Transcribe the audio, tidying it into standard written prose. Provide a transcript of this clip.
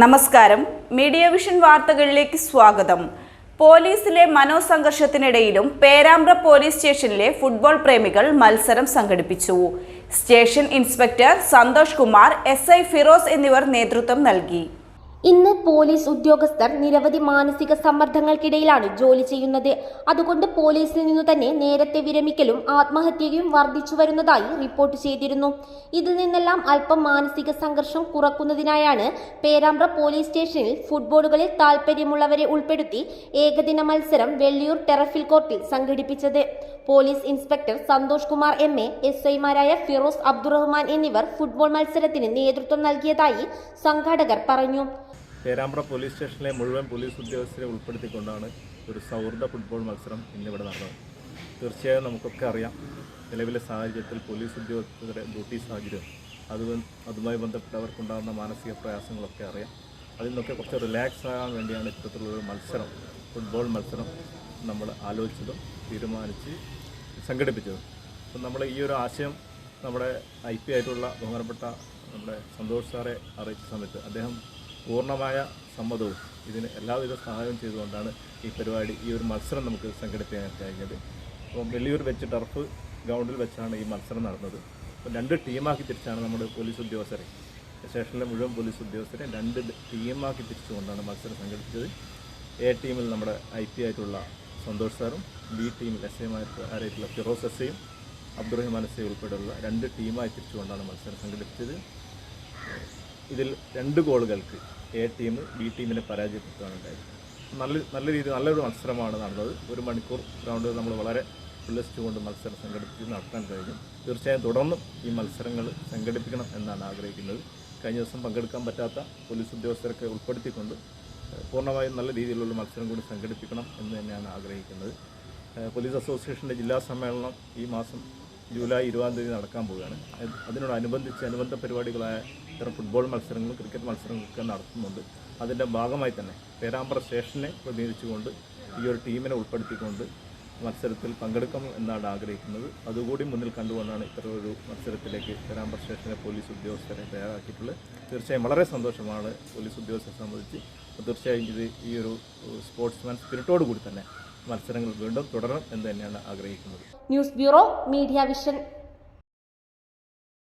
നമസ്കാരം. Media vision വാർത്തകളിലേക്ക് സ്വാഗതം. പോലീസിലെ മനോസംഘർഷത്തിനിടയിലും പേരാമ്പ്ര പോലീസ് സ്റ്റേഷനിലെ ഫുട്ബോൾ പ്രേമികൾ മത്സരം സംഘടിപ്പിച്ചു. Station inspector Santhosh Kumar, SI Firoz എന്നിവർ നേതൃത്വം നൽകി. ഇന്ന് പോലീസ് ഉദ്യോഗസ്ഥർ നിരവധി മാനസിക സമ്മർദ്ദങ്ങൾക്കിടയിലാണ് ജോലി ചെയ്യുന്നത്. അതുകൊണ്ട് പോലീസിൽ നിന്നു തന്നെ നേരത്തെ വിരമിക്കലും ആത്മഹത്യയും വർദ്ധിച്ചു വരുന്നതായി റിപ്പോർട്ട് ചെയ്തിരുന്നു. ഇതിൽ നിന്നെല്ലാം അല്പം മാനസിക സംഘർഷം കുറക്കുന്നതിനായാണ് പേരാമ്പ്ര പോലീസ് സ്റ്റേഷനിൽ ഫുട്ബോളുകളിൽ താൽപര്യമുള്ളവരെ ഉൾപ്പെടുത്തി ഏകദിന മത്സരം വെള്ളിയൂർ ടെറഫിൽ കോർട്ടിൽ സംഘടിപ്പിച്ചത്. Police inspector Santhosh Kumar MA, SIമാരായ ഫിറോസ്, അബ്ദുറഹ്മാൻ എന്നിവർ ഫുട്ബോൾ മത്സരത്തിന് നേതൃത്വം നൽകിയതായി സംഘാടകർ പറഞ്ഞു. പേരാമ്പ്ര പോലീസ് സ്റ്റേഷനിലെ മുഴുവൻ പോലീസ് ഉദ്യോഗസ്ഥരെ ഉൾപ്പെടുത്തിക്കൊണ്ടാണ് ഒരു സൗഹൃദ ഫുട്ബോൾ മത്സരം ഇന്നിവിടെ നടന്നത്. തീർച്ചയായും നമുക്കൊക്കെ അറിയാം, നിലവിലെ സാഹചര്യത്തിൽ പോലീസ് ഉദ്യോഗസ്ഥരുടെ ഡ്യൂട്ടി സാഹചര്യം അതുമായി ബന്ധപ്പെട്ടവർക്കുണ്ടാകുന്ന മാനസിക പ്രയാസങ്ങളൊക്കെ അറിയാം. അതിൽ നിന്നൊക്കെ കുറച്ച് റിലാക്സ് ആകാൻ വേണ്ടിയാണ് ഇത്തരത്തിലുള്ളൊരു മത്സരം, ഫുട്ബോൾ മത്സരം നമ്മൾ ആലോചിച്ചതും തീരുമാനിച്ച് സംഘടിപ്പിച്ചതും. അപ്പം നമ്മൾ ഈ ഒരു ആശയം നമ്മുടെ IP ആയിട്ടുള്ള ബഹുമാനപ്പെട്ട നമ്മുടെ സന്തോഷ് സാറെ അറിയിച്ച സമയത്ത് അദ്ദേഹം പൂർണ്ണമായ സമ്മതവും ഇതിന് എല്ലാവിധ സഹായവും ചെയ്തുകൊണ്ടാണ് ഈ പരിപാടി, ഈ ഒരു മത്സരം നമുക്ക് സംഘടിപ്പിക്കാൻ കഴിഞ്ഞത്. അപ്പം വെള്ളിയൂർ വെച്ച് ടർഫ് ഗ്രൗണ്ടിൽ വെച്ചാണ് ഈ മത്സരം നടന്നത്. അപ്പോൾ 2 ടീമാക്കി തിരിച്ചാണ് നമ്മുടെ പോലീസ് ഉദ്യോഗസ്ഥരെ, സ്റ്റേഷനിലെ മുഴുവൻ പോലീസ് ഉദ്യോഗസ്ഥരെ 2 ടീമാക്കി തിരിച്ചുകൊണ്ടാണ് മത്സരം സംഘടിപ്പിച്ചത്. A ടീമിൽ നമ്മുടെ IP ആയിട്ടുള്ള സന്തോഷ് സാറും, B ടീമിൽ SIമാരായിട്ടുള്ള ഫിറോസ് SIയും അബ്ദുറഹ്മാൻ SI ഉൾപ്പെടെയുള്ള 2 ടീമായി തിരിച്ചുകൊണ്ടാണ് മത്സരം സംഘടിപ്പിച്ചത്. ഇതിൽ 2 ഗോളുകൾക്ക് A ടീം B ടീമിനെ പരാജയപ്പെടുത്തുകയാണ് ഉണ്ടായത്. നല്ല രീതിയിൽ നല്ലൊരു മത്സരമാണ് നടന്നത്. 1 മണിക്കൂർ ഗ്രൗണ്ടിൽ നമ്മൾ വളരെ ഉല്ലസിച്ചുകൊണ്ട് മത്സരം സംഘടിപ്പിച്ച് നടത്താൻ കഴിഞ്ഞു. തീർച്ചയായും തുടർന്നും ഈ മത്സരങ്ങൾ സംഘടിപ്പിക്കണം എന്നാണ് ആഗ്രഹിക്കുന്നത്. കഴിഞ്ഞ ദിവസം പങ്കെടുക്കാൻ പറ്റാത്ത പോലീസ് ഉദ്യോഗസ്ഥരൊക്കെ ഉൾപ്പെടുത്തിക്കൊണ്ട് പൂർണ്ണമായും നല്ല രീതിയിലുള്ള മത്സരം കൂടി സംഘടിപ്പിക്കണം എന്ന് തന്നെയാണ് ആഗ്രഹിക്കുന്നത്. പോലീസ് അസോസിയേഷൻ്റെ ജില്ലാ സമ്മേളനം ഈ മാസം ജൂലൈ 20-ാം തീയതി നടക്കാൻ പോവുകയാണ്. അതിനോടനുബന്ധിച്ച് അനുബന്ധ പരിപാടികളായ ഇത്തരം ഫുട്ബോൾ മത്സരങ്ങളും ക്രിക്കറ്റ് മത്സരങ്ങളൊക്കെ നടത്തുന്നുണ്ട്. അതിൻ്റെ ഭാഗമായി തന്നെ പേരാമ്പ്ര സ്റ്റേഷനെ പ്രതിനിധീകരിച്ചുകൊണ്ട് ഈ ഒരു ടീമിനെ ഉൾപ്പെടുത്തിക്കൊണ്ട് മത്സരത്തിൽ പങ്കെടുക്കണം എന്നാണ് ആഗ്രഹിക്കുന്നത്. അതുകൂടി മുന്നിൽ കണ്ടുകൊണ്ടാണ് ഇത്തരമൊരു മത്സരത്തിലേക്ക് പേരാമ്പ്ര സ്റ്റേഷനിലെ പോലീസ് ഉദ്യോഗസ്ഥരെ തയ്യാറാക്കിയിട്ടുള്ളത്. തീർച്ചയായും വളരെ സന്തോഷമാണ് പോലീസ് ഉദ്യോഗസ്ഥരെ സംബന്ധിച്ച്. തീർച്ചയായും ഇത് ഈ ഒരു സ്പോർട്സ്മാൻ സ്പിരിറ്റോട് കൂടി തന്നെ മത്സരങ്ങൾ വീണ്ടും തുടരണം എന്ന് തന്നെയാണ് ആഗ്രഹിക്കുന്നത്. News bureau, media vision.